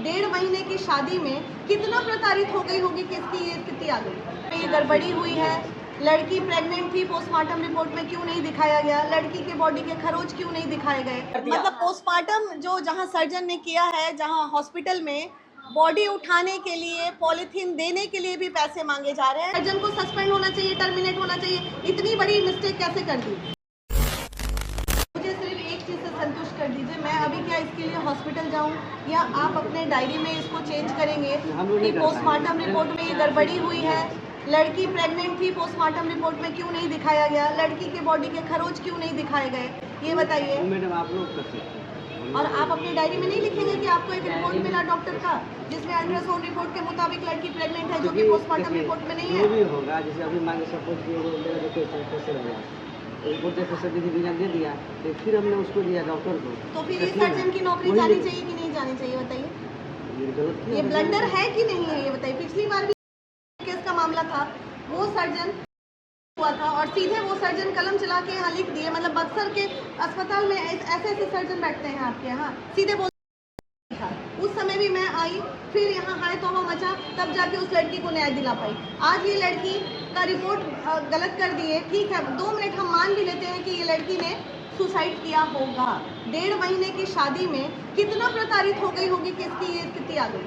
1.5 महीने की शादी में कितना प्रताड़ित हो गई होगी कि इसकी ये स्थिति आ गई। ये गड़बड़ी हुई है, लड़की प्रेग्नेंट थी, पोस्टमार्टम रिपोर्ट में क्यों नहीं दिखाया गया, लड़की के बॉडी के खरोच क्यों नहीं दिखाए गए। मतलब पोस्टमार्टम जो जहां सर्जन ने किया है, जहां हॉस्पिटल में बॉडी उठाने के लिए पॉलीथीन देने के लिए भी पैसे मांगे जा रहे हैं। सर्जन को सस्पेंड होना चाहिए, टर्मिनेट होना चाहिए। इतनी बड़ी मिस्टेक कैसे कर दी। मुझे सिर्फ एक चीज़ से संतुष्ट कर दीजिए, मैं अभी क्या इसके लिए हॉस्पिटल जाऊं या आप अपने डायरी में इसको चेंज करेंगे कि पोस्टमार्टम रिपोर्ट में ये गड़बड़ी हुई है, लड़की प्रेग्नेंट थी, पोस्टमार्टम रिपोर्ट में क्यों नहीं दिखाया गया, लड़की के बॉडी के खरोच क्यों नहीं दिखाए गए, ये बताइए। मैडम आप लोग कर सकते हैं। और आप अपनी डायरी में नहीं लिखेंगे कि आपको एक रिपोर्ट मिला डॉक्टर का जिसमें अल्ट्रासाउंड रिपोर्ट के मुताबिक लड़की प्रेग्नेंट है, जो कि पोस्टमार्टम रिपोर्ट में नहीं है। जो भी होगा, जैसे अभी मान के सपोज कि वो मेरा जो कैसे हो गया, रिपोर्ट जैसे सर्जरी दे दिया, तो फिर हमने उसको दिया डॉक्टर को। तो फिर इस सर्जन की नौकरी जानी चाहिए कि नहीं जानी चाहिए, बताइए। ये ब्लंडर है कि नहीं है, ये बताइए। पिछली बार भी केस का मामला था, वो सर्जन हुआ था और सीधे वो सर्जन कलम चला के यहाँ लिख दिए। मतलब बक्सर के अस्पताल में ऐसे ऐसे सर्जन बैठते हैं आपके यहाँ, सीधे बोल था। उस समय भी मैं आई, फिर यहाँ हाय तौबा मचा, तब जाके उस लड़की को न्याय दिला पाई। आज ये लड़की का रिपोर्ट गलत कर दिए, ठीक है, 2 मिनट हम मान भी लेते हैं कि ये लड़की ने सुसाइड किया होगा। 1.5 महीने की शादी में कितना प्रताड़ित हो गई होगी कि इसकी ये स्थिति आ गई।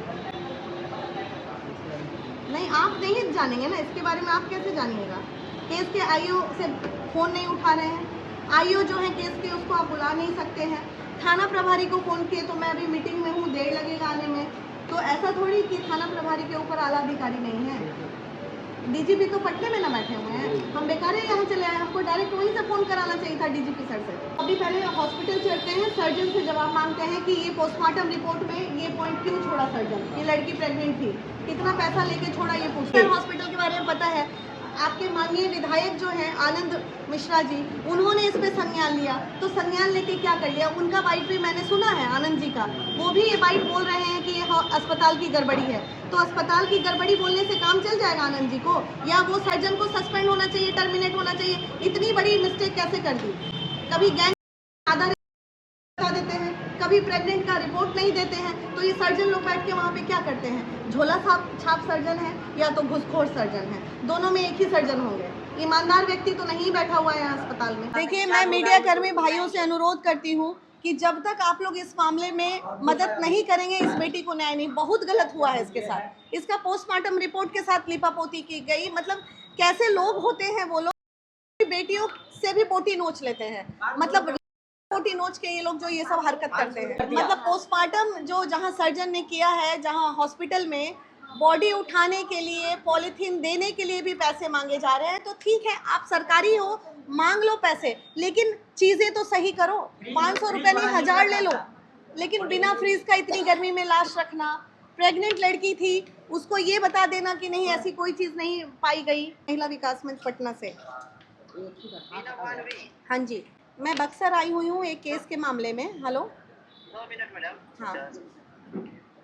नहीं, आप नहीं जानेंगे ना इसके बारे में, आप कैसे जानिएगा। केस के आईओ से फ़ोन नहीं उठा रहे हैं, आईओ जो है केस के उसको आप बुला नहीं सकते हैं। थाना प्रभारी को फ़ोन किए तो मैं अभी मीटिंग में हूँ, देर लगेगा आने में। तो ऐसा थोड़ी कि थाना प्रभारी के ऊपर आला अधिकारी नहीं है। डीजीपी तो पटने में ना बैठे हुए हैं, हम बेकार ही यहाँ चले आए। हमको डायरेक्ट वहीं से फ़ोन कराना चाहिए था डीजीपी सर से। अभी पहले हॉस्पिटल चलते हैं, सर्जन से जवाब मांगते हैं कि ये पोस्टमार्टम रिपोर्ट में ये पॉइंट क्यों छोड़ा सर्जन, ये लड़की प्रेग्नेंट थी, कितना पैसा लेके छोड़ा, ये पूछते हैं। हॉस्पिटल के बारे में पता है, आपके माननीय विधायक जो हैं आनंद मिश्रा जी, उन्होंने इस पे संज्ञान लिया। तो संज्ञान लेके क्या कर लिया, उनका बाइट भी मैंने सुना है आनंद जी का, वो भी ये बाइट बोल रहे हैं कि ये अस्पताल की गड़बड़ी है। तो अस्पताल की गड़बड़ी बोलने से काम चल जाएगा आनंद जी को, या वो सर्जन को सस्पेंड होना चाहिए, टर्मिनेट होना चाहिए। इतनी बड़ी मिस्टेक कैसे कर दी। कभी गैंग आधा बता देते हैं, कभी प्रेग्नेंट का रिपोर्ट नहीं देते हैं। तो ये सर्जन लोग बैठ के वहाँ पे क्या करते हैं, झोला छाप सर्जन है या तो घुसखोर सर्जन है, दोनों में एक ही सर्जन होंगे। ईमानदार व्यक्ति तो नहीं बैठा हुआ है यहाँ अस्पताल में। देखिए, मैं मीडिया कर्मी भाइयों से अनुरोध करती हूँ कि जब तक आप लोग इस मामले में मदद नहीं करेंगे, इस बेटी को न्याय नहीं। बहुत गलत हुआ है इसके साथ, इसका पोस्टमार्टम रिपोर्ट के साथ लिपापोती की गई। मतलब कैसे लोग होते हैं वो लोग, बेटियों से भी पोटी नोच लेते हैं, मतलब पोटी नोच के ये लोग जो ये सब हरकत करते हैं। मतलब पोस्टमार्टम जो जहां सर्जन ने किया है, जहां हॉस्पिटल में बॉडी उठाने के लिए पॉलीथीन देने के लिए भी पैसे मांगे जा रहे हैं। तो ठीक है, आप सरकारी हो, मांग लो पैसे, लेकिन चीजें तो सही करो। 500 रुपये नहीं, 1000 ले लो, लेकिन बिना फ्रीज का इतनी गर्मी में लाश रखना। प्रेग्नेंट लड़की थी, उसको ये बता देना कि नहीं, ऐसी कोई चीज नहीं पाई गई। महिला विकास मंच पटना से। हाँ जी, मैं बक्सर आई हुई हूँ एक केस के मामले में। Hello, 2 minute madam. हाँ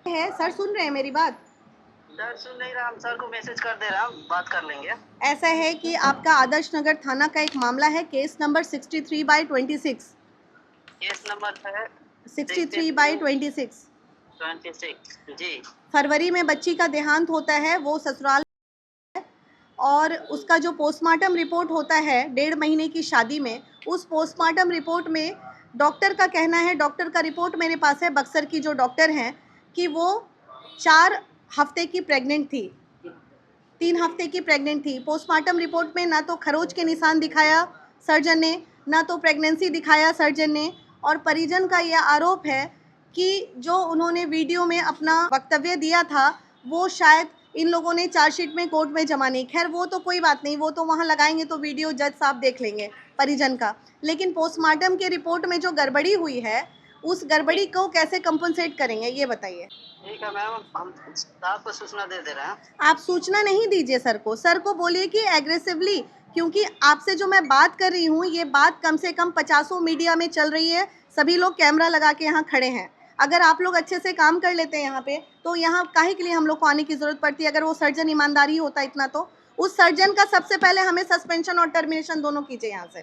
है सर, सुन रहे हैं मेरी बात? सर सुन नहीं रहा, हम सर को मैसेज कर दे रहा हूँ, बात कर लेंगे। ऐसा है कि आपका आदर्श नगर थाना का एक मामला है, केस नंबर 63/26। केस नंबर है 63/26। 26 जी। फरवरी में बच्ची का देहांत होता है, वो ससुराल, और उसका जो पोस्टमार्टम रिपोर्ट होता है 1.5 महीने की शादी में, उस पोस्टमार्टम रिपोर्ट में डॉक्टर का कहना है, डॉक्टर का रिपोर्ट मेरे पास है, बक्सर की जो डॉक्टर हैं, कि वो 4 हफ्ते की प्रेग्नेंट थी, 3 हफ्ते की प्रेग्नेंट थी। पोस्टमार्टम रिपोर्ट में ना तो खरोच के निशान दिखाया सर्जन ने, ना तो प्रेगनेंसी दिखाया सर्जन ने। और परिजन का यह आरोप है कि जो उन्होंने वीडियो में अपना वक्तव्य दिया था, वो शायद इन लोगों ने चार्जशीट में कोर्ट में जमा नहीं। खैर वो तो कोई बात नहीं, वो तो वहाँ लगाएंगे तो वीडियो जज साहब देख लेंगे परिजन का। लेकिन पोस्टमार्टम के रिपोर्ट में जो गड़बड़ी हुई है, उस गड़बड़ी को कैसे कंपनसेट करेंगे, ये बताइए। ठीक है मैम, हम आपको सूचना दे रहे हैं। आप सूचना नहीं दीजिए सर को, सर को बोलिए कि एग्रेसिवली, क्योंकि आपसे जो मैं बात कर रही हूँ, ये बात कम से कम 50 मीडिया में चल रही है, सभी लोग कैमरा लगा के यहाँ खड़े हैं। अगर आप लोग अच्छे से काम कर लेते हैं यहाँ पे, तो यहाँ काहे के लिए हम लोग को आने की ज़रूरत पड़ती है। अगर वो सर्जन ईमानदारी होता इतना, तो उस सर्जन का सबसे पहले हमें सस्पेंशन और टर्मिनेशन दोनों कीजिए यहाँ से,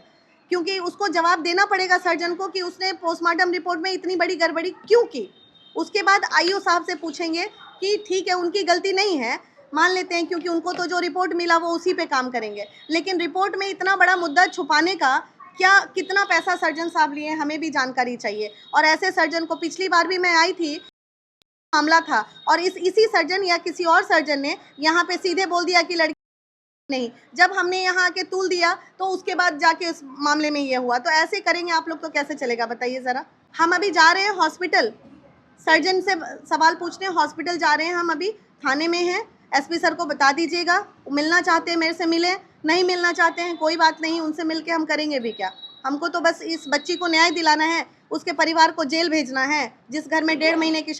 क्योंकि उसको जवाब देना पड़ेगा सर्जन को कि उसने पोस्टमार्टम रिपोर्ट में इतनी बड़ी गड़बड़ी क्यों की। उसके बाद आईओ साहब से पूछेंगे कि ठीक है उनकी गलती नहीं है, मान लेते हैं, क्योंकि उनको तो जो रिपोर्ट मिला वो उसी पे काम करेंगे, लेकिन रिपोर्ट में इतना बड़ा मुद्दा छुपाने का क्या, कितना पैसा सर्जन साहब लिए हमें भी जानकारी चाहिए। और ऐसे सर्जन को पिछली बार भी मैं आई थी, मामला था, और इसी सर्जन या किसी और सर्जन ने यहाँ पे सीधे बोल दिया कि लड़की नहीं, जब हमने यहाँ आके तूल दिया तो उसके बाद जाके उस मामले में ये हुआ। तो ऐसे करेंगे आप लोग तो कैसे चलेगा बताइए ज़रा। हम अभी जा रहे हैं हॉस्पिटल, सर्जन से सवाल पूछने हॉस्पिटल जा रहे हैं, हम अभी थाने में हैं। एसपी सर को बता दीजिएगा, मिलना चाहते हैं मेरे से मिले, नहीं मिलना चाहते हैं कोई बात नहीं, उनसे मिल के हम करेंगे भी क्या। हमको तो बस इस बच्ची को न्याय दिलाना है, उसके परिवार को जेल भेजना है, जिस घर में 1.5 महीने की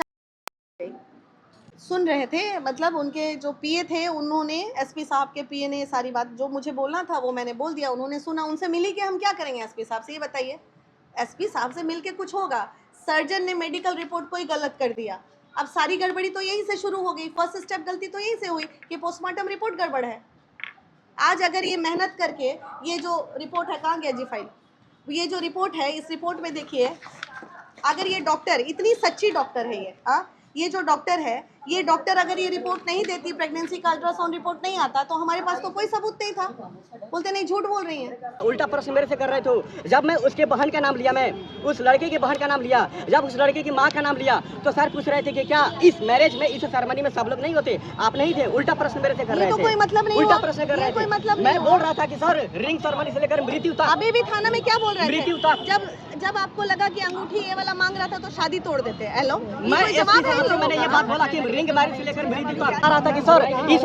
सुन रहे थे, मतलब उनके जो पीए थे उन्होंने, एसपी साहब के पीए ने सारी बात जो मुझे बोलना था वो मैंने बोल दिया, उन्होंने सुना, उनसे मिली कि हम क्या करेंगे एसपी साहब से, ये बताइए। एसपी साहब से मिल के कुछ होगा? सर्जन ने मेडिकल रिपोर्ट को ही गलत कर दिया, अब सारी गड़बड़ी तो यहीं से शुरू हो गई, फर्स्ट स्टेप गलती तो यहीं से हुई कि पोस्टमार्टम रिपोर्ट गड़बड़ है। आज अगर ये मेहनत करके ये जो रिपोर्ट है, कहाँ गया जी फाइल, ये जो रिपोर्ट है, इस रिपोर्ट में देखिए, अगर ये डॉक्टर, इतनी सच्ची डॉक्टर है ये जो डॉक्टर है, ये डॉक्टर अगर ये रिपोर्ट नहीं देती, प्रेगनेंसी का अल्ट्रासाउंड रिपोर्ट नहीं आता, तो हमारे पास तो कोई सबूत नहीं था। बोलते नहीं, झूठ बोल रही हैं। उल्टा प्रश्न मेरे से कर रहे थे। जब मैं उसके बहन का नाम लिया, मैं उस लड़के की बहन का नाम लिया, जब उस लड़के की माँ का नाम लिया, तो सर पूछ रहे थे कि क्या इस मैरिज में, इस सेरेमनी में सब लोग नहीं होते? आप नहीं थे। उल्टा प्रश्न मेरे से कर रहे थे। कोई मतलब नहीं, उल्टा प्रश्न कर रहे थे। मतलब मैं बोल रहा था कि सर रिंग सेरेमनी से लेकर मृत्यु तक। अभी भी थाना में क्या बोल रहे थे? मृत्यु तक। जब आपको लगा कि अंगूठी ये वाला मांग रहा था तो शादी तोड़ देते। हेलो, मैंने ये बात बोला कि रिंग मैरिज से लेकर मृत्यु तक आ रहा था कि सर इस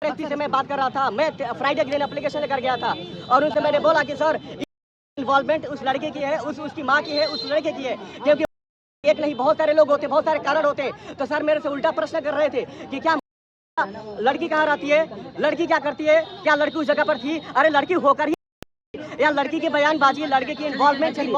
व्यक्ति से मैं बात कर रहा था। मैं फ्राइडे के दिन एप्लीकेशन लेकर गया था और उनसे मैंने बोला कि सर इन्वॉल्वमेंट उस लड़के की है, उसकी माँ की है, उस लड़के की है, क्योंकि एक नहीं बहुत सारे लोग होते, बहुत सारे कारण होते। तो सर मेरे से उल्टा प्रश्न कर रहे थे कि क्या लड़की कहाँ रहती है, लड़की क्या करती है, क्या लड़की उस जगह पर थी? अरे लड़की होकर ही या लड़की की बयानबाजी, लड़के की इन्वॉल्वमेंट